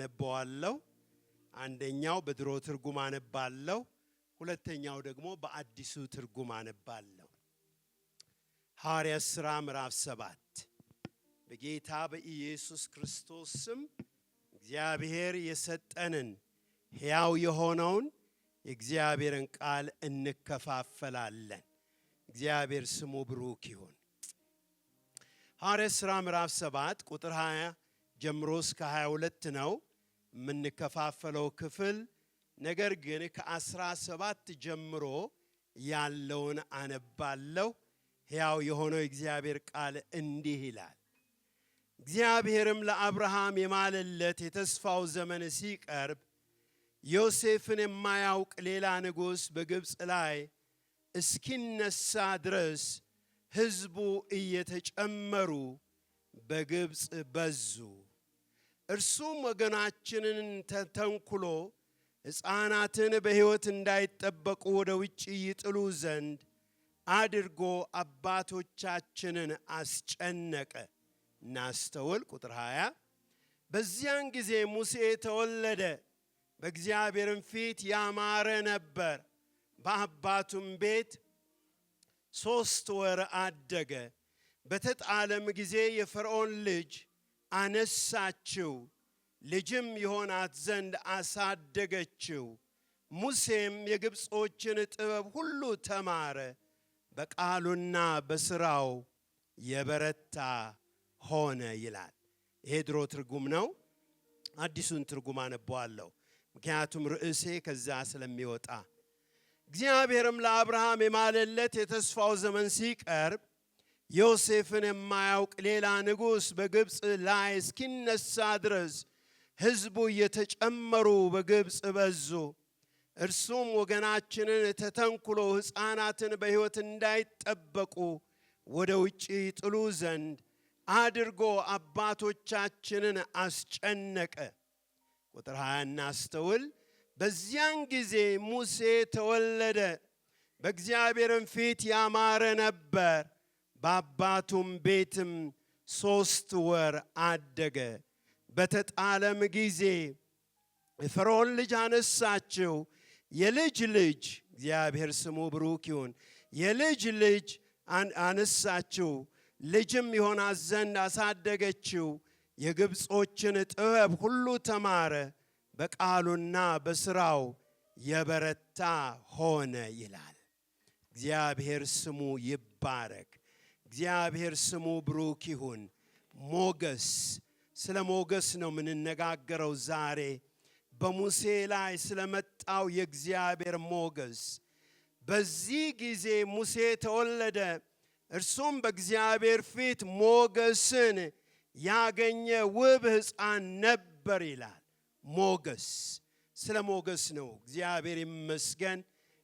አነባዋለሁ። አንደኛው በድሮ ትርጉም አነባለሁ፣ ሁለተኛው ደግሞ በአዲሱ ትርጉም አነባለሁ። ሐዋርያት ሥራ ምዕራፍ 7 በጌታ በኢየሱስ ክርስቶስ ስም እግዚአብሔር የሰጠንን ሕያው የሆነውን የእግዚአብሔርን ቃል እንከፋፈላለን። እግዚአብሔር ስሙ ብሩክ ይሁን። ሐዋርያት ሥራ ምዕራፍ 7 ቁጥር 20 ጀምሮ እስከ 22 ነው የምንከፋፈለው ክፍል። ነገር ግን ከ17 ጀምሮ ያለውን አነባለሁ። ሕያው የሆነው የእግዚአብሔር ቃል እንዲህ ይላል። እግዚአብሔርም ለአብርሃም የማለለት የተስፋው ዘመን ሲቀርብ ዮሴፍን የማያውቅ ሌላ ንጉሥ በግብፅ ላይ እስኪነሳ ድረስ ሕዝቡ እየተጨመሩ በግብፅ በዙ። እርሱም ወገናችንን ተተንኩሎ ሕፃናትን በሕይወት እንዳይጠበቁ ወደ ውጭ ይጥሉ ዘንድ አድርጎ አባቶቻችንን አስጨነቀ። እናስተውል። ቁጥር 20 በዚያን ጊዜ ሙሴ ተወለደ፣ በእግዚአብሔርም ፊት ያማረ ነበር። በአባቱም ቤት 3 ወር አደገ። በተጣለም ጊዜ የፈርዖን ልጅ አነሳችው፣ ልጅም ይሆናት ዘንድ አሳደገችው። ሙሴም የግብጾችን ጥበብ ሁሉ ተማረ፣ በቃሉና በሥራው የበረታ ሆነ ይላል። ይሄ ድሮ ትርጉም ነው። አዲሱን ትርጉም አነባዋለሁ፣ ምክንያቱም ርዕሴ ከዛ ስለሚወጣ። እግዚአብሔርም ለአብርሃም የማለለት የተስፋው ዘመን ሲቀርብ ዮሴፍን የማያውቅ ሌላ ንጉሥ በግብፅ ላይ እስኪነሳ ድረስ ሕዝቡ እየተጨመሩ በግብፅ በዙ። እርሱም ወገናችንን ተተንኩሎ ሕፃናትን በሕይወት እንዳይጠበቁ ወደ ውጭ ይጥሉ ዘንድ አድርጎ አባቶቻችንን አስጨነቀ። ቁጥር 20 እናስተውል። በዚያን ጊዜ ሙሴ ተወለደ፣ በእግዚአብሔርም ፊት ያማረ ነበር። በአባቱም ቤትም 3 ወር አደገ። በተጣለም ጊዜ የፈርዖን ልጅ አነሳችው፣ የልጅ ልጅ እግዚአብሔር ስሙ ብሩክ ይሁን፣ የልጅ ልጅ አነሳችው፣ ልጅም ይሆናት ዘንድ አሳደገችው። የግብጾችን ጥበብ ሁሉ ተማረ፣ በቃሉና በሥራው የበረታ ሆነ ይላል። እግዚአብሔር ስሙ ይባረክ። እግዚአብሔር ስሙ ብሩክ ይሁን። ሞገስ፣ ስለ ሞገስ ነው የምንነጋገረው ዛሬ። በሙሴ ላይ ስለመጣው የእግዚአብሔር ሞገስ። በዚህ ጊዜ ሙሴ ተወለደ፣ እርሱም በእግዚአብሔር ፊት ሞገስን ያገኘ ውብ ሕፃን ነበር ይላል። ሞገስ፣ ስለ ሞገስ ነው። እግዚአብሔር ይመስገን።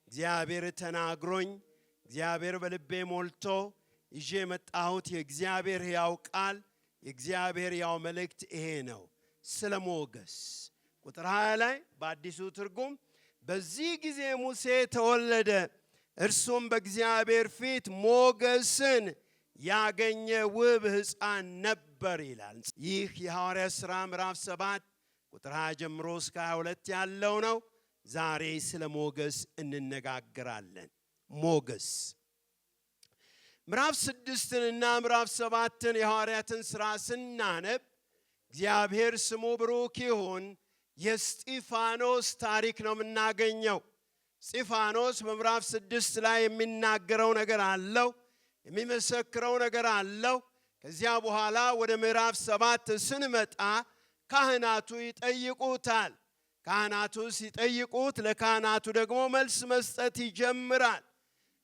እግዚአብሔር ተናግሮኝ፣ እግዚአብሔር በልቤ ሞልቶ ይዤ የመጣሁት የእግዚአብሔር ሕያው ቃል፣ የእግዚአብሔር ሕያው መልእክት ይሄ ነው፣ ስለ ሞገስ። ቁጥር 20 ላይ በአዲሱ ትርጉም በዚህ ጊዜ ሙሴ ተወለደ፣ እርሱም በእግዚአብሔር ፊት ሞገስን ያገኘ ውብ ሕፃን ነበር ይላል። ይህ የሐዋርያት ሥራ ምዕራፍ 7 ቁጥር 20 ጀምሮ እስከ 22 ያለው ነው። ዛሬ ስለ ሞገስ እንነጋገራለን። ሞገስ ምዕራፍ 6ንና ምዕራፍ 7ን የሐዋርያትን ሥራ ስናነብ እግዚአብሔር ስሙ ብሩክ ይሁን፣ የእስጢፋኖስ ታሪክ ነው የምናገኘው። እስጢፋኖስ በምዕራፍ 6 ላይ የሚናገረው ነገር አለው፣ የሚመሰክረው ነገር አለው። ከዚያ በኋላ ወደ ምዕራፍ 7 ስንመጣ ካህናቱ ይጠይቁታል። ካህናቱ ሲጠይቁት ለካህናቱ ደግሞ መልስ መስጠት ይጀምራል።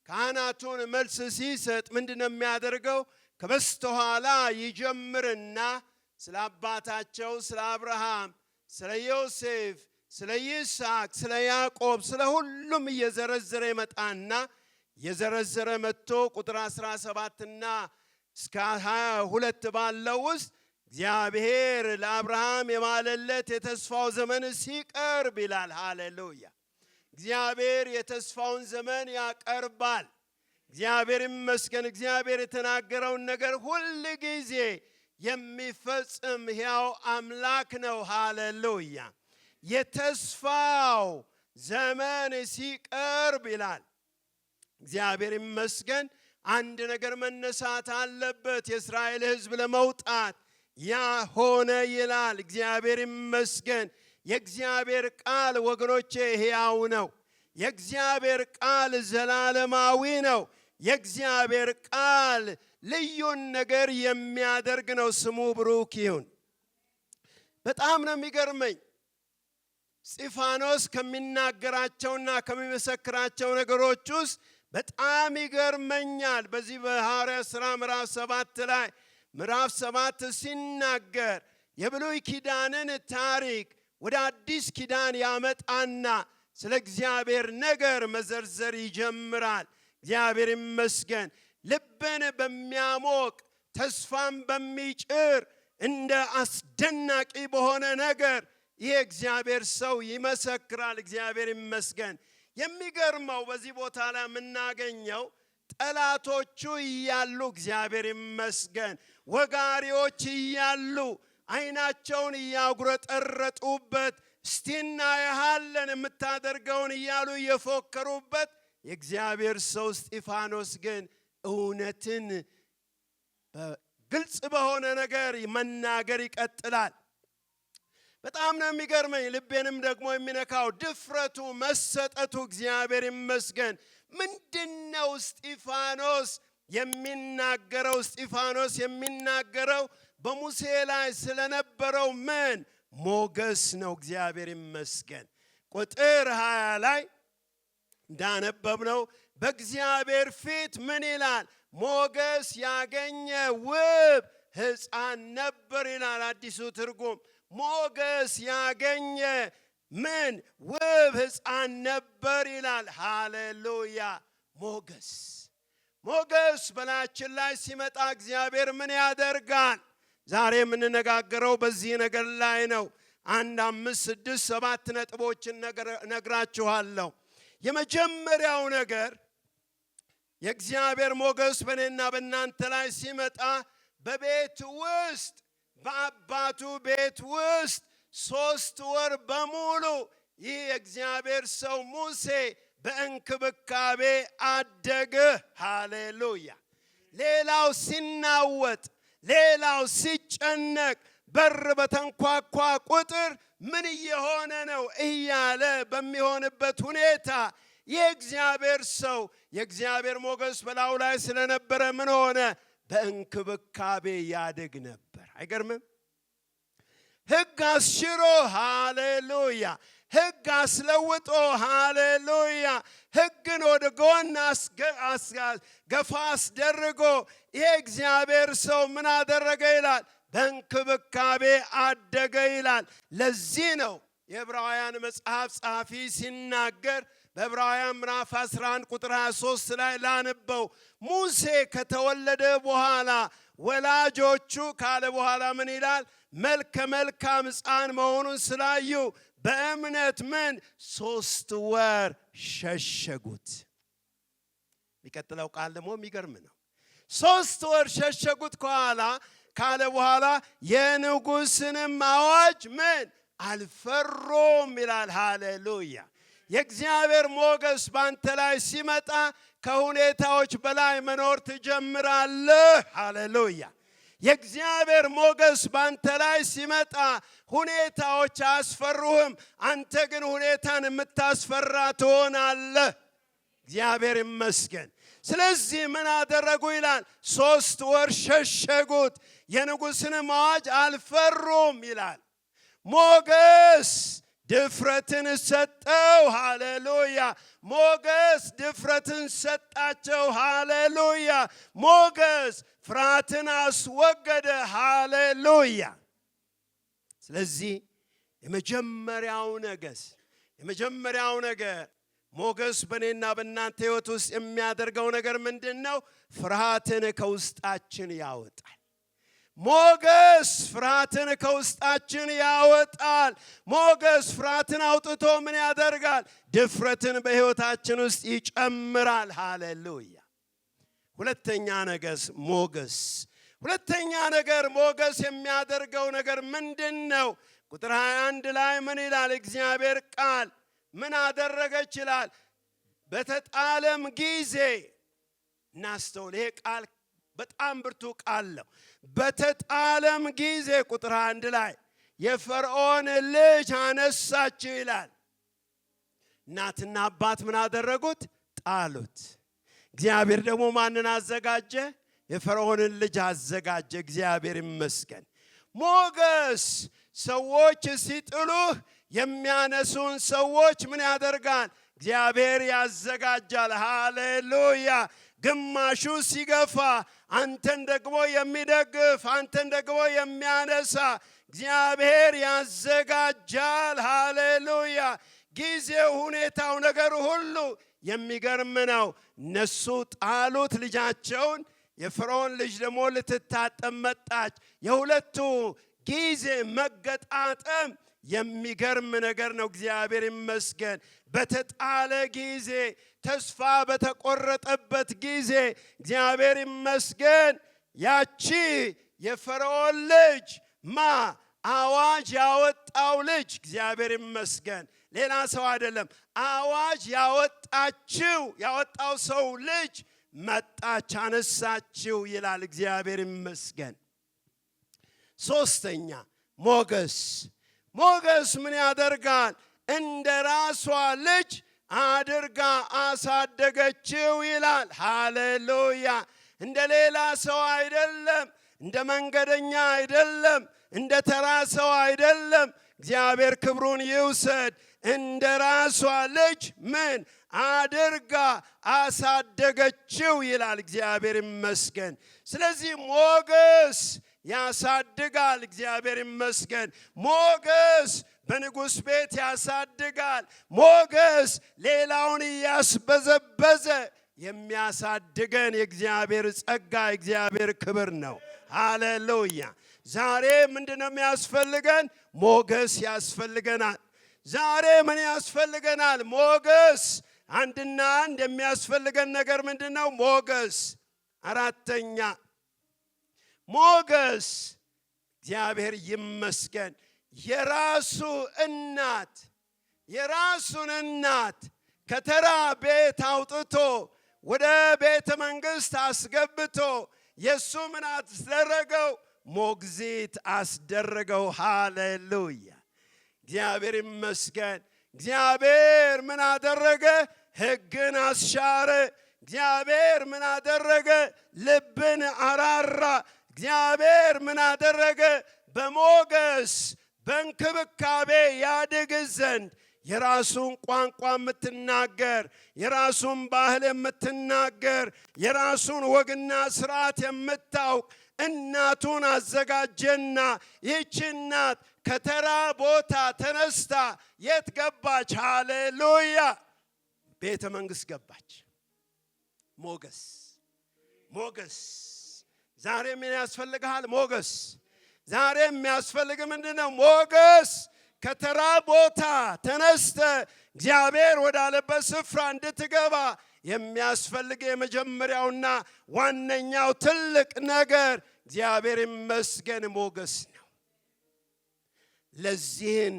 ካህናቱን መልስ ሲሰጥ ምንድነው የሚያደርገው? ከበስተኋላ ይጀምርና ስለ አባታቸው ስለ አብርሃም፣ ስለ ዮሴፍ፣ ስለ ይስሐቅ፣ ስለ ያዕቆብ፣ ስለ ሁሉም እየዘረዘረ ይመጣና የዘረዘረ መጥቶ ቁጥር 17ና እስከ 22 ባለው ውስጥ እግዚአብሔር ለአብርሃም የማለለት የተስፋው ዘመን ሲቀርብ ይላል። ሃሌሉያ! እግዚአብሔር የተስፋውን ዘመን ያቀርባል። እግዚአብሔር ይመስገን። እግዚአብሔር የተናገረውን ነገር ሁል ጊዜ የሚፈጽም ሕያው አምላክ ነው። ሃሌሉያ። የተስፋው ዘመን ሲቀርብ ይላል። እግዚአብሔር ይመስገን። አንድ ነገር መነሳት አለበት። የእስራኤል ሕዝብ ለመውጣት ያ ሆነ ይላል። እግዚአብሔር ይመስገን። የእግዚአብሔር ቃል ወገኖቼ ሕያው ነው። የእግዚአብሔር ቃል ዘላለማዊ ነው። የእግዚአብሔር ቃል ልዩን ነገር የሚያደርግ ነው። ስሙ ብሩክ ይሁን። በጣም ነው የሚገርመኝ እስጢፋኖስ ከሚናገራቸውና ከሚመሰክራቸው ነገሮች ውስጥ በጣም ይገርመኛል። በዚህ በሐዋርያት ሥራ ምዕራፍ 7 ላይ ምዕራፍ 7 ሲናገር የብሉይ ኪዳንን ታሪክ ወደ አዲስ ኪዳን ያመጣና ስለ እግዚአብሔር ነገር መዘርዘር ይጀምራል። እግዚአብሔር ይመስገን። ልብን በሚያሞቅ ተስፋን በሚጭር እንደ አስደናቂ በሆነ ነገር ይሄ እግዚአብሔር ሰው ይመሰክራል። እግዚአብሔር ይመስገን። የሚገርመው በዚህ ቦታ ላይ የምናገኘው ጠላቶቹ እያሉ እግዚአብሔር ይመስገን፣ ወጋሪዎች እያሉ ዓይናቸውን እያጉረጠረጡበት እስቲ እናያለን የምታደርገውን እያሉ እየፎከሩበት የእግዚአብሔር ሰው እስጢፋኖስ ግን እውነትን በግልጽ በሆነ ነገር መናገር ይቀጥላል። በጣም ነው የሚገርመኝ። ልቤንም ደግሞ የሚነካው ድፍረቱ፣ መሰጠቱ እግዚአብሔር ይመስገን። ምንድነው እስጢፋኖስ የሚናገረው? እስጢፋኖስ የሚናገረው በሙሴ ላይ ስለነበረው ምን ሞገስ ነው። እግዚአብሔር ይመስገን። ቁጥር 20 ላይ እንዳነበብነው በእግዚአብሔር ፊት ምን ይላል? ሞገስ ያገኘ ውብ ሕፃን ነበር ይላል አዲሱ ትርጉም። ሞገስ ያገኘ ምን ውብ ሕፃን ነበር ይላል። ሃሌሉያ። ሞገስ በላያችን ላይ ሲመጣ እግዚአብሔር ምን ያደርጋል? ዛሬ የምንነጋገረው በዚህ ነገር ላይ ነው። 1 5 6 7 ነጥቦችን ነግራችኋለሁ። የመጀመሪያው ነገር የእግዚአብሔር ሞገስ በእኔና በእናንተ ላይ ሲመጣ በቤት ውስጥ በአባቱ ቤት ውስጥ 3 ወር በሙሉ ይህ የእግዚአብሔር ሰው ሙሴ በእንክብካቤ አደገ። ሃሌሉያ። ሌላው ሲናወጥ፣ ሌላው ሲጨነቅ፣ በር በተንኳኳ ቁጥር ምን እየሆነ ነው እያለ በሚሆንበት ሁኔታ የእግዚአብሔር ሰው የእግዚአብሔር ሞገስ በላዩ ላይ ስለነበረ ምን ሆነ? በእንክብካቤ ያድግ ነበር። አይገርምም? ሕግ አስሽሮ ሃሌሉያ፣ ሕግ አስለውጦ ሃሌሉያ፣ ሕግን ወደ ጎን ገፋ አስደርጎ ይሄ እግዚአብሔር ሰው ምን አደረገ ይላል? በእንክብካቤ አደገ ይላል። ለዚህ ነው የዕብራውያን መጽሐፍ ጸሐፊ ሲናገር በዕብራውያን ምዕራፍ 11 ቁጥር 23 ላይ ላነበው። ሙሴ ከተወለደ በኋላ ወላጆቹ ካለ በኋላ ምን ይላል? መልከ መልካም ሕፃን መሆኑን ስላዩ በእምነት ምን 3 ወር ሸሸጉት። የሚቀጥለው ቃል ደግሞ የሚገርም ነው። 3 ወር ሸሸጉት ካለ በኋላ የንጉሥንም አዋጅ ምን አልፈሩም ይላል። ሃሌሉያ። የእግዚአብሔር ሞገስ ባንተ ላይ ሲመጣ ከሁኔታዎች በላይ መኖር ትጀምራለህ። ሃሌሉያ። የእግዚአብሔር ሞገስ ባንተ ላይ ሲመጣ ሁኔታዎች አያስፈሩህም። አንተ ግን ሁኔታን የምታስፈራ ትሆናለህ። እግዚአብሔር ይመስገን። ስለዚህ ምን አደረጉ ይላል? 3 ወር ሸሸጉት፣ የንጉሥንም አዋጅ አልፈሩም ይላል። ሞገስ ድፍረትን ሰጠው። ሃሌሉያ። ሞገስ ድፍረትን ሰጣቸው። ሃሌሉያ። ሞገስ ፍርሃትን አስወገደ። ሃሌሉያ። ስለዚህ የመጀመሪያው ነገር ሞገስ በእኔና በእናንተ ሕይወት ውስጥ የሚያደርገው ነገር ምንድን ነው? ፍርሃትን ከውስጣችን ያወጣል። ሞገስ ፍርሃትን ከውስጣችን ያወጣል። ሞገስ ፍርሃትን አውጥቶ ምን ያደርጋል? ድፍረትን በሕይወታችን ውስጥ ይጨምራል። ሃሌሉያ። ሁለተኛ ሁለተኛ ነገር ሞገስ የሚያደርገው ነገር ምንድነው? ቁጥር 21 ላይ ምን ይላል? እግዚአብሔር ቃል ምን አደረገች ይላል? በተጣለም ጊዜ እናስተውል። ይሄ ቃል በጣም ብርቱ ቃል ነው። በተጣለም ጊዜ ቁጥር 1 ላይ የፈርዖን ልጅ አነሳችው ይላል። እናትና አባት ምን አደረጉት? ጣሉት። እግዚአብሔር ደግሞ ማንን አዘጋጀ? የፈርዖንን ልጅ አዘጋጀ። እግዚአብሔር ይመስገን። ሞገስ ሰዎች ሲጥሉህ የሚያነሱን ሰዎች ምን ያደርጋል? እግዚአብሔር ያዘጋጃል። ሃሌሉያ። ግማሹ ሲገፋ አንተን ደግሞ የሚደግፍ አንተን ደግሞ የሚያነሳ እግዚአብሔር ያዘጋጃል። ሃሌሉያ። ጊዜው፣ ሁኔታው፣ ነገር ሁሉ የሚገርም ነው። እነሱ ጣሉት ልጃቸውን። የፈርዖን ልጅ ደግሞ ልትታጠብ መጣች። የሁለቱ ጊዜ መገጣጠም የሚገርም ነገር ነው። እግዚአብሔር ይመስገን። በተጣለ ጊዜ፣ ተስፋ በተቆረጠበት ጊዜ እግዚአብሔር ይመስገን ያቺ የፈርዖን ልጅ አዋጅ ያወጣው ልጅ እግዚአብሔር ይመስገን፣ ሌላ ሰው አይደለም። አዋጅ ያወጣው ሰው ልጅ መጣች፣ አነሳችው ይላል። እግዚአብሔር ይመስገን። ሶስተኛ ሞገስ ምን ያደርጋል? እንደ ራሷ ልጅ አድርጋ አሳደገችው ይላል። ሃሌሉያ። እንደ ሌላ ሰው አይደለም፣ እንደ መንገደኛ አይደለም፣ እንደ ተራ ሰው አይደለም። እግዚአብሔር ክብሩን ይውሰድ። እንደ ራሷ ልጅ ምን አድርጋ አሳደገችው ይላል። እግዚአብሔር ይመስገን። ስለዚህ ሞገስ ያሳድጋል። እግዚአብሔር ይመስገን። ሞገስ በንጉሥ ቤት ያሳድጋል። ሞገስ ሌላውን እያስበዘበዘ የሚያሳድገን የእግዚአብሔር ጸጋ፣ የእግዚአብሔር ክብር ነው። ሃሌሉያ። ዛሬ ምንድነው የሚያስፈልገን? ሞገስ ያስፈልገናል። ዛሬ ምን ያስፈልገናል? ሞገስ። አንድና አንድ የሚያስፈልገን ነገር ምንድነው? ሞገስ። አራተኛ ሞገስ፣ እግዚአብሔር ይመስገን፣ የራሱን እናት ከተራ ቤት አውጥቶ ወደ ቤተ መንግሥት አስገብቶ የሱ ምን አስደረገው? ሞግዚት አስደረገው። ሃሌሉያ። እግዚአብሔር ይመስገን። እግዚአብሔር ምን አደረገ? ሕግን አስሻረ። እግዚአብሔር ምን አደረገ? ልብን አራራ። እግዚአብሔር ምን አደረገ? በሞገስ በእንክብካቤ ያድግ ዘንድ የራሱን ቋንቋ የምትናገር፣ የራሱን ባህል የምትናገር፣ የራሱን ወግና ስርዓት የምታውቅ እናቱን አዘጋጀና ይህች እናት ከተራ ቦታ ተነስታ የት ገባች? ሃሌሉያ። ቤተ መንግሥት ገባች። ሞገስ። ዛሬ ምን ያስፈልግሃል? ሞገስ። ዛሬ የሚያስፈልግ ምንድነው? ሞገስ። ከተራ ቦታ ተነስተ እግዚአብሔር ወዳለበት ስፍራ እንድትገባ የሚያስፈልግ የመጀመሪያውና ዋነኛው ትልቅ ነገር እግዚአብሔር ይመስገን ሞገስ ነው። ለዚህን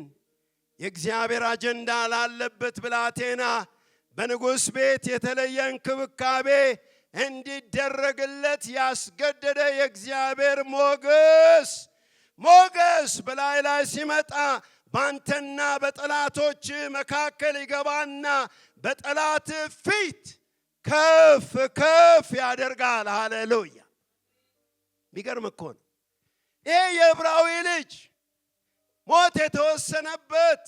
የእግዚአብሔር አጀንዳ ላለበት ብላቴና በንጉሥ ቤት የተለየ እንክብካቤ እንዲደረግለት ያስገደደ የእግዚአብሔር ሞገስ በላይ ሲመጣ ባንተና በጠላቶች መካከል ይገባና በጠላት ፊት ከፍ ያደርጋል። ሃሌሉያ። የሚገርም እኮ ነው። ይሄ የዕብራዊ ልጅ ሞት የተወሰነበት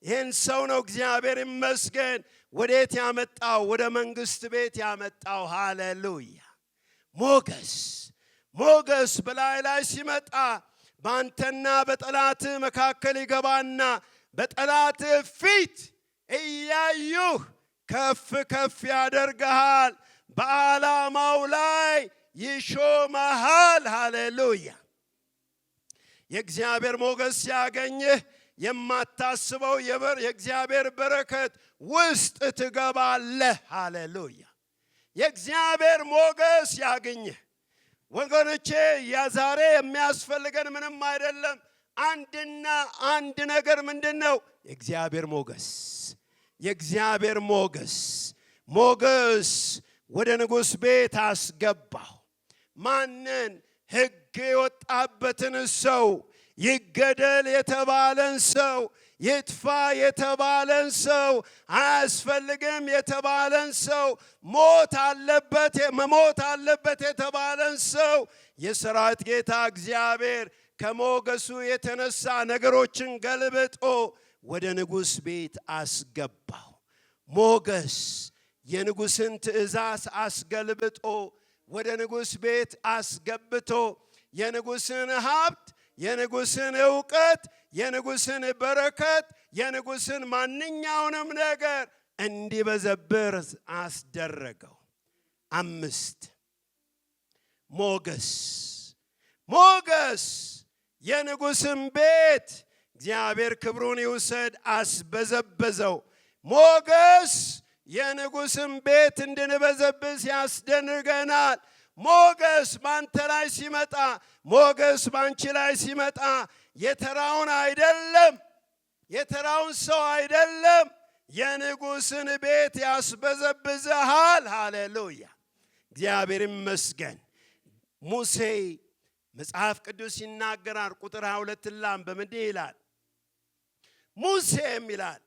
ይህን ሰው ነው እግዚአብሔር ይመስገን ወዴት ያመጣው? ወደ መንግሥት ቤት ያመጣው። ሃሌሉያ። ሞገስ በላይ ሲመጣ ባንተና በጠላት መካከል ይገባና በጠላት ፊት እያዩህ ከፍ ያደርግሃል፣ በዓላማው ላይ ይሾመሃል። ሃሌሉያ። የእግዚአብሔር ሞገስ ሲያገኝህ የማታስበው የእግዚአብሔር በረከት ውስጥ ትገባለህ። ሃሌሉያ። የእግዚአብሔር ሞገስ ያገኝህ ወገኖቼ ዛሬ የሚያስፈልገን ምንም አይደለም። አንድና አንድ ነገር ምንድነው? የእግዚአብሔር ሞገስ። የእግዚአብሔር ሞገስ ሞገስ ወደ ንጉሥ ቤት አስገባው። ማንን? ሕግ የወጣበትን ሰው፣ ይገደል የተባለን ሰው፣ ይጥፋ የተባለን ሰው፣ አያስፈልግም የተባለን ሰው፣ መሞት አለበት የተባለን ሰው የሰራዊት ጌታ እግዚአብሔር ከሞገሱ የተነሳ ነገሮችን ገልብጦ ወደ ንጉሥ ቤት አስገባው። ሞገስ የንጉሥን ትእዛዝ አስገልብጦ ወደ ንጉሥ ቤት አስገብቶ የንጉሥን ሀብት፣ የንጉሥን ዕውቀት፣ የንጉሥን በረከት፣ የንጉሥን ማንኛውንም ነገር እንዲበዘብር አስደረገው። 5 ሞገስ የንጉሥን ቤት እግዚአብሔር ክብሩን ይውሰድ አስበዘበዘው። ሞገስ የንጉሥን ቤት እንድንበዘብዝ ያስደንገናል። ሞገስ ባንተ ላይ ሲመጣ፣ ሞገስ ባንቺ ላይ ሲመጣ የተራውን አይደለም፣ የተራውን ሰው አይደለም፣ የንጉሥን ቤት ያስበዘብዝሃል። ሃሌሉያ! እግዚአብሔር ይመስገን። ሙሴ መጽሐፍ ቅዱስ ይናገራል። ቁጥር 22 ላንብብ። እንዲህ ይላል፣ ሙሴም ይላል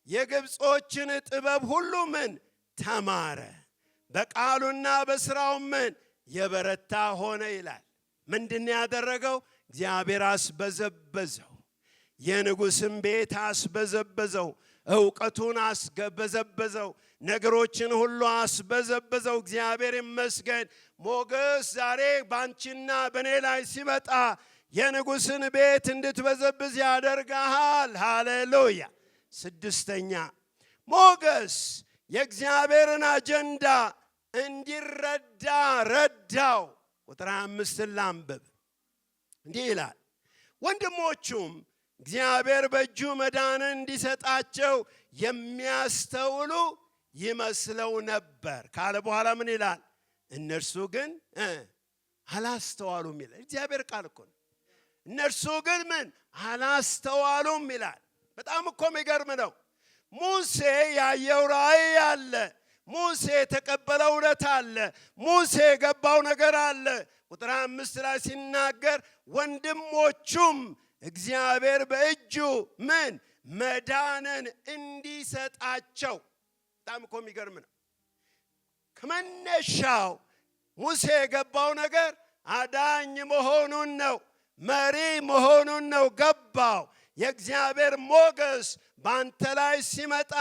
የግብጾችን ጥበብ ሁሉ ምን ተማረ፣ በቃሉና በሥራው ምን የበረታ ሆነ ይላል። ምንድን ያደረገው? እግዚአብሔር አስበዘበዘው። የንጉሥን ቤት አስበዘበዘው። ዕውቀቱን አስበዘበዘው። ነገሮችን ሁሉ አስበዘበዘው። እግዚአብሔር ይመስገን። ሞገስ ዛሬ ባንቺና በኔ ላይ ሲመጣ የንጉሥን ቤት እንድትበዘብዝ ያደርግሃል። ሃሌሉያ! 6ኛ ሞገስ የእግዚአብሔርን አጀንዳ እንዲረዳ ረዳው። ቁጥር 5 ላንብብ። እንዲህ ይላል፣ ወንድሞቹም እግዚአብሔር በእጁ መዳንን እንዲሰጣቸው የሚያስተውሉ ይመስለው ነበር ካለ በኋላ ምን ይላል? እነርሱ ግን አላስተዋሉም ይላል። እግዚአብሔር ቃል እኮ ነው። እነርሱ ግን ምን አላስተዋሉም ይላል። በጣም እኮ የሚገርም ነው። ሙሴ ያየው ራእይ አለ። ሙሴ የተቀበለው እውነት አለ። ሙሴ የገባው ነገር አለ። ቁጥር 5 ላይ ሲናገር ወንድሞቹም እግዚአብሔር በእጁ ምን መዳንን እንዲሰጣቸው። በጣም እኮ የሚገርም ነው። ከመነሻው ሙሴ የገባው ነገር አዳኝ መሆኑን ነው፣ መሪ መሆኑን ነው ገባው። የእግዚአብሔር ሞገስ ባንተ ላይ ሲመጣ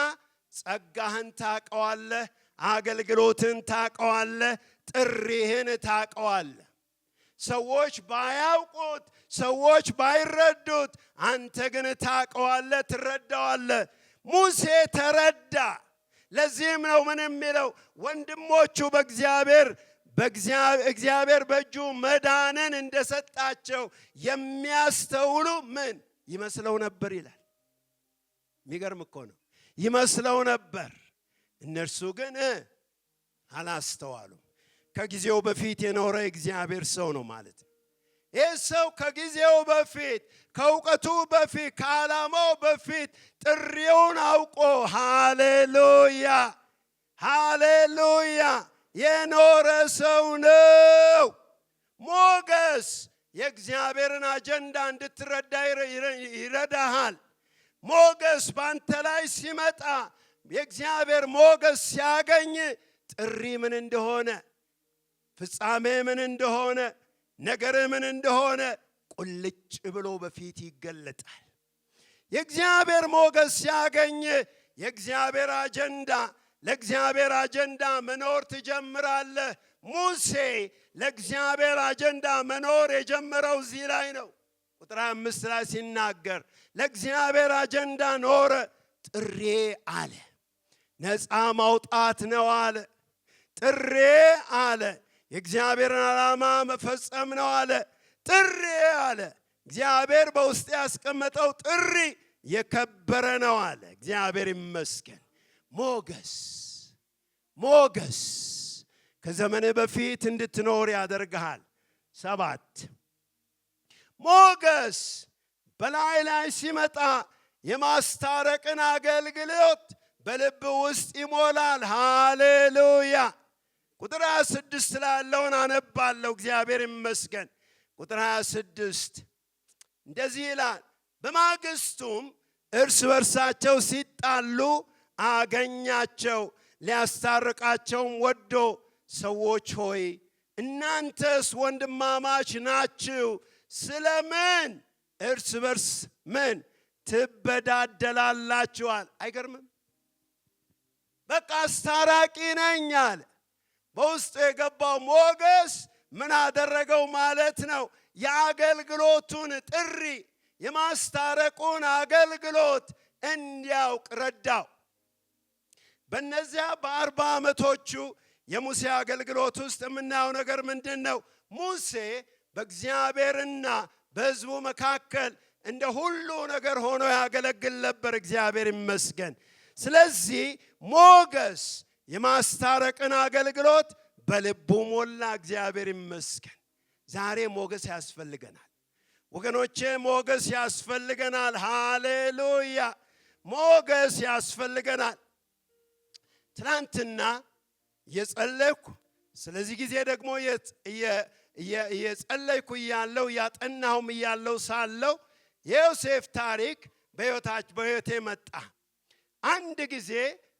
ጸጋህን ታቀዋለህ፣ አገልግሎትን ታቀዋለህ፣ ጥሪህን ታቀዋለህ። ሰዎች ባያውቁት፣ ሰዎች ባይረዱት፣ አንተ ግን ታቀዋለህ፣ ትረዳዋለህ። ሙሴ ተረዳ። ለዚህም ነው ምን የሚለው? ወንድሞቹ እግዚአብሔር በእጁ መዳንን እንደሰጣቸው የሚያስተውሉ ምን ይመስለው ነበር ይላል። የሚገርም እኮ ነው። ይመስለው ነበር፣ እነርሱ ግን አላስተዋሉም። ከጊዜው በፊት የኖረ እግዚአብሔር ሰው ነው ማለት ነው። ይህ ሰው ከጊዜው በፊት፣ ከእውቀቱ በፊት፣ ከዓላማው በፊት ጥሪውን አውቆ ሃሌሉያ ሃሌሉያ የኖረ ሰው ነው። ሞገስ የእግዚአብሔርን አጀንዳ እንድትረዳ ይረዳሃል። ሞገስ ባንተ ላይ ሲመጣ፣ የእግዚአብሔር ሞገስ ሲያገኝ ጥሪ ምን እንደሆነ፣ ፍጻሜ ምን እንደሆነ፣ ነገር ምን እንደሆነ ቁልጭ ብሎ በፊት ይገለጣል። የእግዚአብሔር ሞገስ ሲያገኝ የእግዚአብሔር አጀንዳ፣ ለእግዚአብሔር አጀንዳ መኖር ትጀምራለህ። ሙሴ ለእግዚአብሔር አጀንዳ መኖር የጀመረው እዚህ ላይ ነው። ቁጥር 5 ላይ ሲናገር ለእግዚአብሔር አጀንዳ ኖረ። ጥሬ አለ ነፃ ማውጣት ነው አለ። ጥሬ አለ የእግዚአብሔርን ዓላማ መፈጸም ነው አለ። ጥሬ አለ እግዚአብሔር በውስጥ ያስቀመጠው ጥሪ የከበረ ነው አለ። እግዚአብሔር ይመስገን። ሞገስ ከዘመን በፊት እንድትኖር ያደርግሃል። 7 ሞገስ በላይ ላይ ሲመጣ የማስታረቅን አገልግሎት በልብ ውስጥ ይሞላል። ሃሌሉያ። ቁጥር 26 ላለውን አነባለሁ። እግዚአብሔር ይመስገን። ቁጥር 26 እንደዚህ ይላል፣ በማግስቱም እርስ በርሳቸው ሲጣሉ አገኛቸው። ሊያስታርቃቸውም ወዶ ሰዎች ሆይ እናንተስ ወንድማማች ናችሁ፣ ስለምን እርስ በርስ ምን ትበዳደላላችኋል? አይገርምም? በቃ አስታራቂ ነኝ አለ። በውስጡ የገባው ሞገስ ምን አደረገው ማለት ነው? የአገልግሎቱን ጥሪ የማስታረቁን አገልግሎት እንዲያውቅ ረዳው። በእነዚያ በ40 ዓመቶቹ የሙሴ አገልግሎት ውስጥ የምናየው ነገር ምንድን ነው? ሙሴ በእግዚአብሔርና በሕዝቡ መካከል እንደ ሁሉ ነገር ሆኖ ያገለግል ነበር። እግዚአብሔር ይመስገን። ስለዚህ ሞገስ የማስታረቅን አገልግሎት በልቡ ሞላ። እግዚአብሔር ይመስገን። ዛሬ ሞገስ ያስፈልገናል ወገኖቼ፣ ሞገስ ያስፈልገናል። ሃሌሉያ። ሞገስ ያስፈልገናል። ትናንትና እየጸለይኩ ስለዚህ ጊዜ ደግሞ እየጸለይኩ እያለው ያጠናሁም እያለው ሳለው የዮሴፍ ታሪክ በሕይወቴ መጣ። አንድ ጊዜ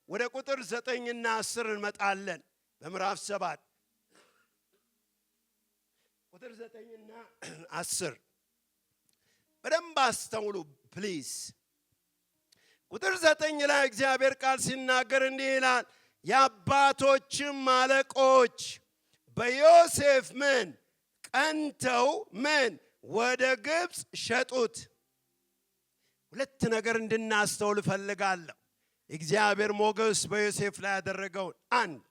ወደ ቁጥር 9 እና 10 እንመጣለን። በምዕራፍ 7 ቁጥር 9 እና 10 በደንብ አስተውሉ ፕሊዝ። ቁጥር 9 ላይ እግዚአብሔር ቃል ሲናገር እንዲህ ይላል፣ የአባቶችም አለቆች በዮሴፍ ምን ቀንተው ምን ወደ ግብፅ ሸጡት። ሁለት ነገር እንድናስተውል እፈልጋለሁ። እግዚአብሔር ሞገስ በዮሴፍ ላይ ያደረገውን አንድ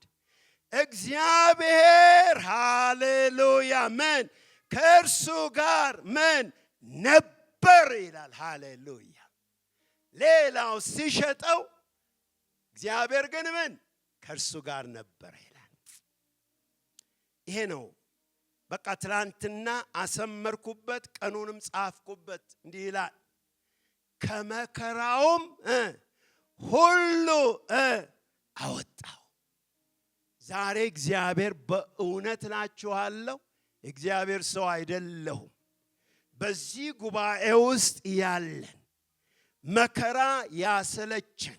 እግዚአብሔር ሃሌሉያ ምን ከእርሱ ጋር ምን ነበር ይላል። ሃሌሉያ። ሌላው ሲሸጠው እግዚአብሔር ግን ምን ከእርሱ ጋር ነበር ይላል። ይሄ ነው በቃ ትላንትና አሰመርኩበት፣ ቀኑንም ጻፍኩበት። እንዲህ ይላል ከመከራውም ሁሉ አወጣው። ዛሬ እግዚአብሔር በእውነት እላችኋለሁ እግዚአብሔር ሰው አይደለሁም። በዚህ ጉባኤ ውስጥ ያለን መከራ ያሰለቸን፣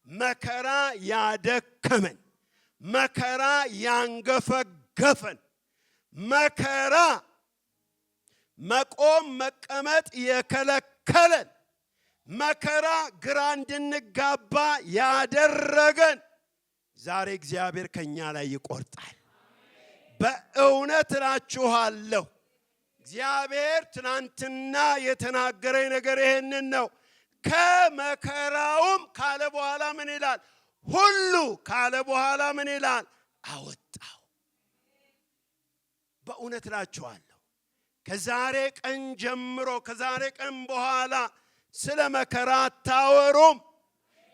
መከራ ያደከመን፣ መከራ ያንገፈገፈን፣ መከራ መቆም መቀመጥ የከለከለን፣ መከራ ግራ እንድንጋባ ያደረገን ዛሬ እግዚአብሔር ከኛ ላይ ይቆርጣል። በእውነት እላችኋለሁ እግዚአብሔር ትናንትና የተናገረኝ ነገር ይሄንን ነው። ከመከራውም ካለ በኋላ ምን ይላል? ሁሉ ካለ በኋላ ምን ይላል? አወጣው። በእውነት እላችኋለሁ ከዛሬ ቀን ጀምሮ ከዛሬ ቀን በኋላ ስለ መከራ አታወሩም፣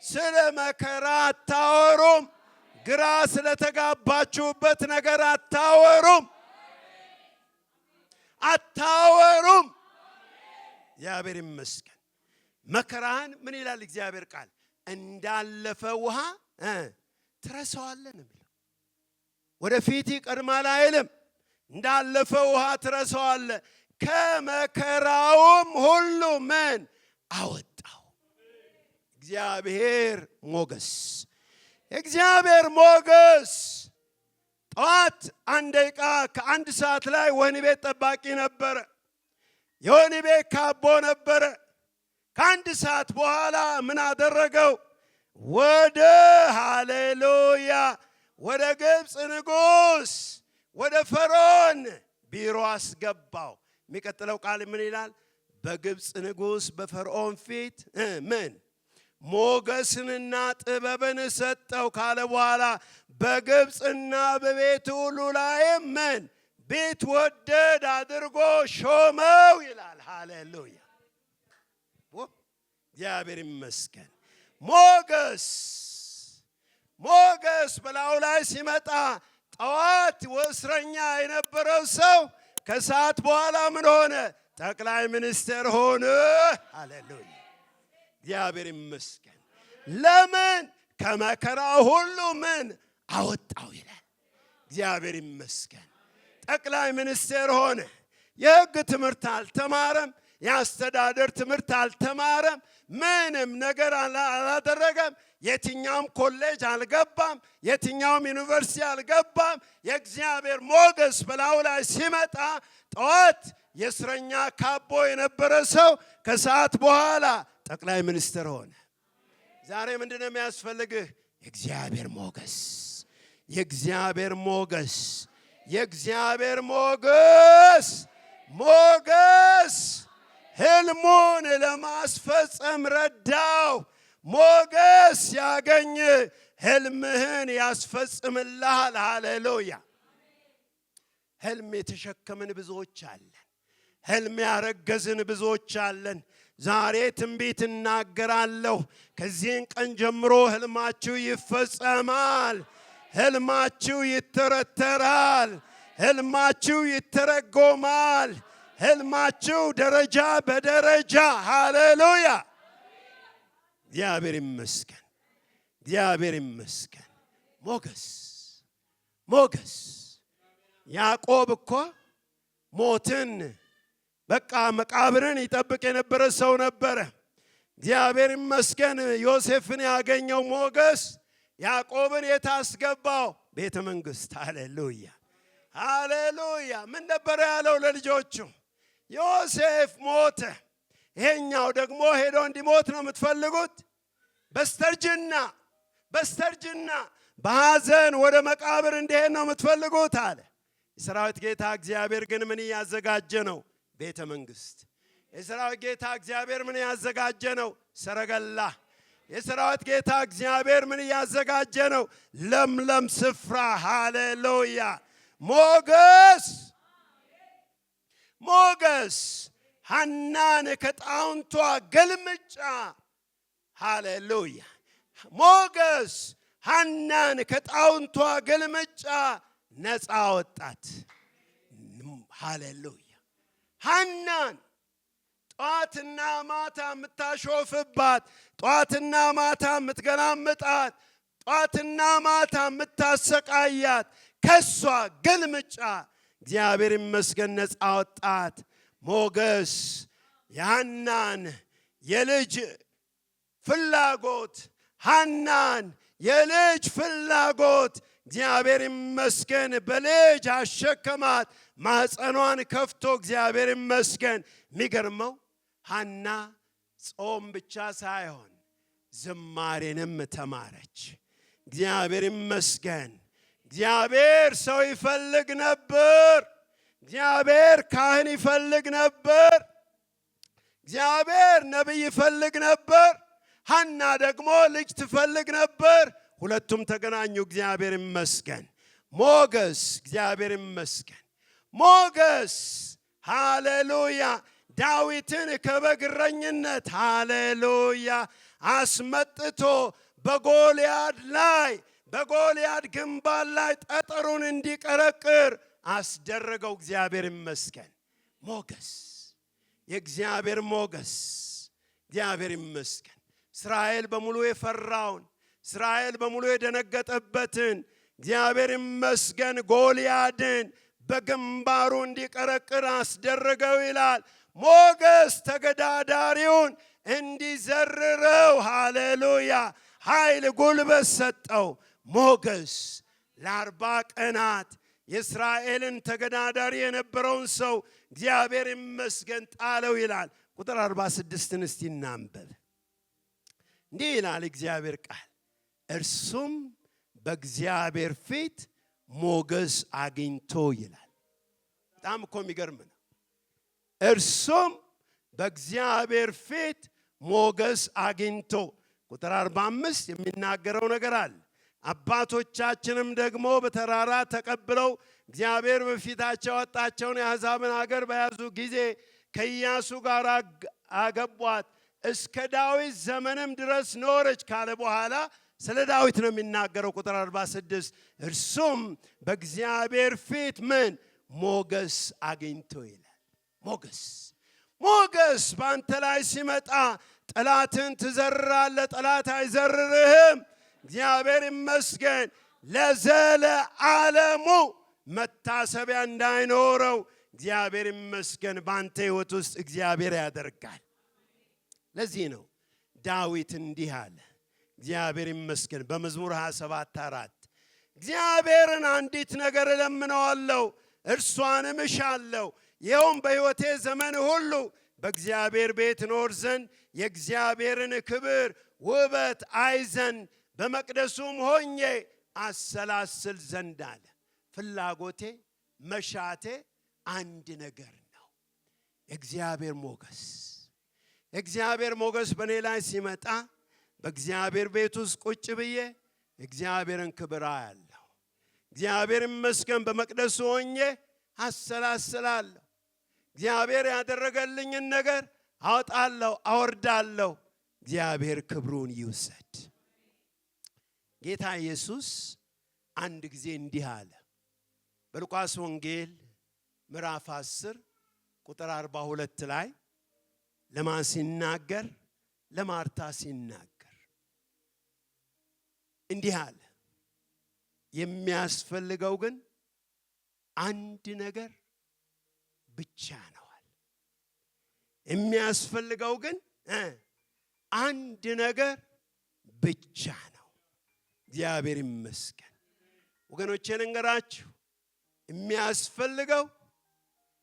ስለ መከራ አታወሩም፣ ግራ ስለተጋባችሁበት ነገር አታወሩም፣ አታወሩም። እግዚአብሔር ይመስገን። መከራን ምን ይላል እግዚአብሔር ቃል? እንዳለፈ ውሃ ትረሳዋለህ ነው የሚለው። ወደፊት ይቀድማል አይልም። እንዳለፈ ውሃ ትረሳዋለህ። ከመከራውም ሁሉ ምን አወጣው? እግዚአብሔር ሞገስ። እግዚአብሔር ሞገስ። ጠዋት 1 ደቂቃ ከ1 ሰዓት ላይ ወህኒ ቤት ጠባቂ ነበረ። የወህኒ ቤት ካቦ ነበረ። ከ1 ሰዓት በኋላ ምን አደረገው? ወደ ሃሌሉያ ወደ ግብፅ ንጉሥ ወደ ፈርዖን ቢሮ አስገባው። የሚቀጥለው ቃል ምን ይላል? በግብፅ ንጉሥ በፈርዖን ፊት ምን ሞገስንና ጥበብን ሰጠው ካለ በኋላ በግብፅና በቤት ሁሉ ላይ ምን ቤት ወደድ አድርጎ ሾመው ይላል። ሃሌሉያ እግዚአብሔር ይመስገን። ሞገስ ሞገስ በላዩ ላይ ሲመጣ ጠዋት እስረኛ የነበረው ሰው ከሰዓት በኋላ ምን ሆነ? ጠቅላይ ሚኒስትር ሆነ። ሃሌሉያ! እግዚአብሔር ይመስገን። ለምን? ከመከራ ሁሉ ምን አወጣው ይላል። እግዚአብሔር ይመስገን። ጠቅላይ ሚኒስትር ሆነ። የሕግ ትምህርት አልተማረም። የአስተዳደር ትምህርት አልተማረም። ምንም ነገር አላደረገም። የትኛውም ኮሌጅ አልገባም። የትኛውም ዩኒቨርሲቲ አልገባም። የእግዚአብሔር ሞገስ በላዩ ላይ ሲመጣ ጠዋት የእስረኛ ካቦ የነበረ ሰው ከሰዓት በኋላ ጠቅላይ ሚኒስትር ሆነ። ዛሬ ምንድን ነው የሚያስፈልግህ? የእግዚአብሔር ሞገስ፣ የእግዚአብሔር ሞገስ፣ የእግዚአብሔር ሞገስ። ሞገስ ሕልሙን ለማስፈጸም ረዳው። ሞገስ ያገኝ ሕልምህን ያስፈጽምልሃል። ሃሌሉያ! ሕልም የተሸከምን ብዙዎች አለን። ሕልም ያረገዝን ብዙዎች አለን። ዛሬ ትንቢት እናገራለሁ። ከዚህን ቀን ጀምሮ ሕልማችሁ ይፈጸማል። ሕልማችሁ ይተረተራል። ሕልማችሁ ይተረጎማል። ሕልማችሁ ደረጃ በደረጃ ሃሌሉያ! እግዚአብሔር ይመስገን፣ እግዚአብሔር ይመስገን። ሞገስ ሞገስ። ያዕቆብ እኮ ሞትን በቃ መቃብርን ይጠብቅ የነበረ ሰው ነበረ። እግዚአብሔር ይመስገን። ዮሴፍን ያገኘው ሞገስ ያዕቆብን የታስገባው ቤተ መንግሥት። ሃሌሉያ ሃሌሉያ። ምን ነበረ ያለው ለልጆቹ? ዮሴፍ ሞተ፣ ይሄኛው ደግሞ ሄዶ እንዲሞት ነው የምትፈልጉት? በስተርጅና በሐዘን ወደ መቃብር እንዲሄድ ነው የምትፈልጉት አለ። የሰራዊት ጌታ እግዚአብሔር ግን ምን እያዘጋጀ ነው? ቤተ መንግሥት። የሰራዊት ጌታ እግዚአብሔር ምን እያዘጋጀ ነው? ሰረገላ። የሰራዊት ጌታ እግዚአብሔር ምን እያዘጋጀ ነው? ለምለም ስፍራ። ሃሌሉያ! ሞገስ ሞገስ። ሐናን ከጣውንቷ ገልምጫ። ሃሌሉያ! ሞገስ ሐናን ከጣውንቷ ገልምጫ ነፃ ወጣት። ሃሌሉያ! ሐናን ጧትና ማታ የምታሾፍባት፣ ጧትና ማታ የምትገላምጣት፣ ጧትና ማታ የምታሰቃያት ከሷ ገልምጫ እግዚአብሔር ይመስገን ነፃ ወጣት። ሞገስ የሐናን የልጅ ፍላጎት፣ ሐናን የልጅ ፍላጎት እግዚአብሔር ይመስገን በልጅ አሸከማት። ማኅፀኗን ከፍቶ እግዚአብሔር ይመስገን። የሚገርመው ሐና ጾም ብቻ ሳይሆን ዝማሬንም ተማረች። እግዚአብሔር ይመስገን። እግዚአብሔር ሰው ይፈልግ ነበር። እግዚአብሔር ካህን ይፈልግ ነበር። እግዚአብሔር ነቢይ ይፈልግ ነበር። ሐና ደግሞ ልጅ ትፈልግ ነበር። ሁለቱም ተገናኙ። እግዚአብሔር ይመስገን። ሞገስ እግዚአብሔር ይመስገን። ሞገስ ሃሌሉያ። ዳዊትን ከበግ እረኝነት ሃሌሉያ አስመጥቶ በጎልያድ ግንባር ላይ ጠጠሩን እንዲቀረቅር አስደረገው። እግዚአብሔር ይመስገን። ሞገስ የእግዚአብሔር ሞገስ እግዚአብሔር ይመስገን። እስራኤል በሙሉ የፈራውን፣ እስራኤል በሙሉ የደነገጠበትን እግዚአብሔር ይመስገን ጎልያድን በግንባሩ እንዲቀረቅር አስደረገው ይላል። ሞገስ ተገዳዳሪውን እንዲዘርረው ሃሌሉያ ኃይል ጉልበት ሰጠው። ሞገስ ለ40 ቀናት የእስራኤልን ተገዳዳሪ የነበረውን ሰው እግዚአብሔር ይመስገን ጣለው ይላል። ቁጥር 46ን እስቲ እናንብብ። እንዲህ ይላል እግዚአብሔር ቃል፣ እርሱም በእግዚአብሔር ፊት ሞገስ አግኝቶ ይላል። በጣም እኮ የሚገርም ነው። እርሱም በእግዚአብሔር ፊት ሞገስ አግኝቶ። ቁጥር 45 የሚናገረው ነገር አለ። አባቶቻችንም ደግሞ በተራራ ተቀብለው እግዚአብሔር በፊታቸው ያወጣቸውን የአሕዛብን አገር በያዙ ጊዜ ከኢያሱ ጋር አገቧት፣ እስከ ዳዊት ዘመንም ድረስ ኖረች ካለ በኋላ ስለ ዳዊት ነው የሚናገረው። ቁጥር 46 እርሱም በእግዚአብሔር ፊት ምን ሞገስ አግኝቶ ይላል። ሞገስ በአንተ ላይ ሲመጣ ጠላትን ትዘራለህ፣ ጠላት አይዘርርህም። እግዚአብሔር ይመስገን። ለዘለዓለሙ መታሰቢያ እንዳይኖረው እግዚአብሔር ይመስገን በአንተ ሕይወት ውስጥ እግዚአብሔር ያደርጋል። ለዚህ ነው ዳዊት እንዲህ አለ፣ እግዚአብሔር ይመስገን በመዝሙር 27:4 እግዚአብሔርን አንዲት ነገር እለምነዋለሁ እርሷንም እሻለሁ፣ ይኸውም በሕይወቴ ዘመን ሁሉ በእግዚአብሔር ቤት እኖር ዘንድ የእግዚአብሔርን ክብር ውበት አይ ዘንድ በመቅደሱም ሆኜ አሰላስል ዘንድ አለ። ፍላጎቴ መሻቴ አንድ ነገር ነው፣ የእግዚአብሔር ሞገስ። የእግዚአብሔር ሞገስ በእኔ ላይ ሲመጣ በእግዚአብሔር ቤት ውስጥ ቁጭ ብዬ እግዚአብሔርን ክብር አያለሁ። እግዚአብሔር ይመስገን በመቅደሱ ሆኜ አሰላስላለሁ። እግዚአብሔር ያደረገልኝን ነገር አወጣለሁ፣ አወርዳለሁ። እግዚአብሔር ክብሩን ይውሰድ። ጌታ ኢየሱስ አንድ ጊዜ እንዲህ አለ በሉቃስ ወንጌል ምዕራፍ 10 ቁጥር 42 ላይ ለማን ሲናገር? ለማርታ ሲናገር እንዲህ አለ፣ የሚያስፈልገው ግን አንድ ነገር ብቻ ነው። የሚያስፈልገው ግን አንድ ነገር ብቻ ነው። እግዚአብሔር ይመስገን። ወገኖቼ ልንገራችሁ፣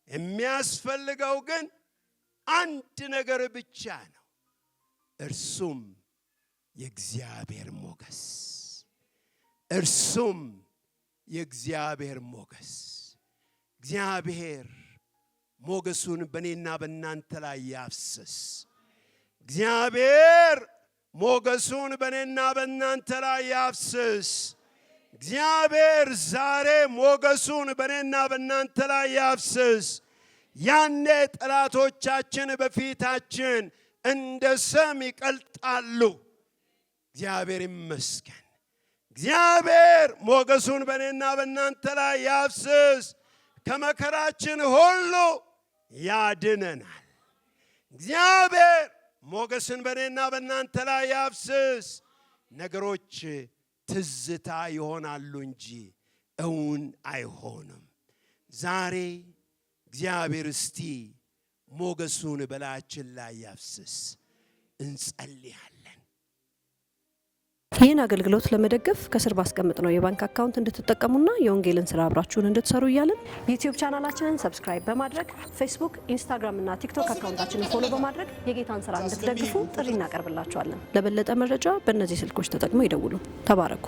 የሚያስፈልገው ግን አንድ ነገር ብቻ ነው። እርሱም የእግዚአብሔር ሞገስ። እርሱም የእግዚአብሔር ሞገስ። እግዚአብሔር ሞገሱን በእኔና በእናንተ ላይ ያፍስስ። እግዚአብሔር ሞገሱን በእኔና በእናንተ ላይ ያፍስስ። እግዚአብሔር ዛሬ ሞገሱን በእኔና በእናንተ ላይ ያፍስስ። ያኔ ጠላቶቻችን በፊታችን እንደ ሰም ይቀልጣሉ። እግዚአብሔር ይመስገን። እግዚአብሔር ሞገሱን በእኔና በእናንተ ላይ ያፍስስ። ከመከራችን ሁሉ ያድነናል። እግዚአብሔር ሞገስን በእኔና በእናንተ ላይ ያፍስስ። ነገሮች ትዝታ ይሆናሉ እንጂ እውን አይሆንም። ዛሬ እግዚአብሔር እስቲ ሞገሱን በላያችን ላይ ያፍስስ። እንጸልያለን። ይህን አገልግሎት ለመደገፍ ከስር ባስቀምጥነው የባንክ አካውንት እንድትጠቀሙና የወንጌልን ስራ አብራችሁን እንድትሰሩ እያልን ዩቲዩብ ቻናላችንን ሰብስክራይብ በማድረግ ፌስቡክ፣ ኢንስታግራም እና ቲክቶክ አካውንታችንን ፎሎ በማድረግ የጌታን ስራ እንድትደግፉ ጥሪ እናቀርብላችኋለን። ለበለጠ መረጃ በእነዚህ ስልኮች ተጠቅመው ይደውሉ። ተባረኩ።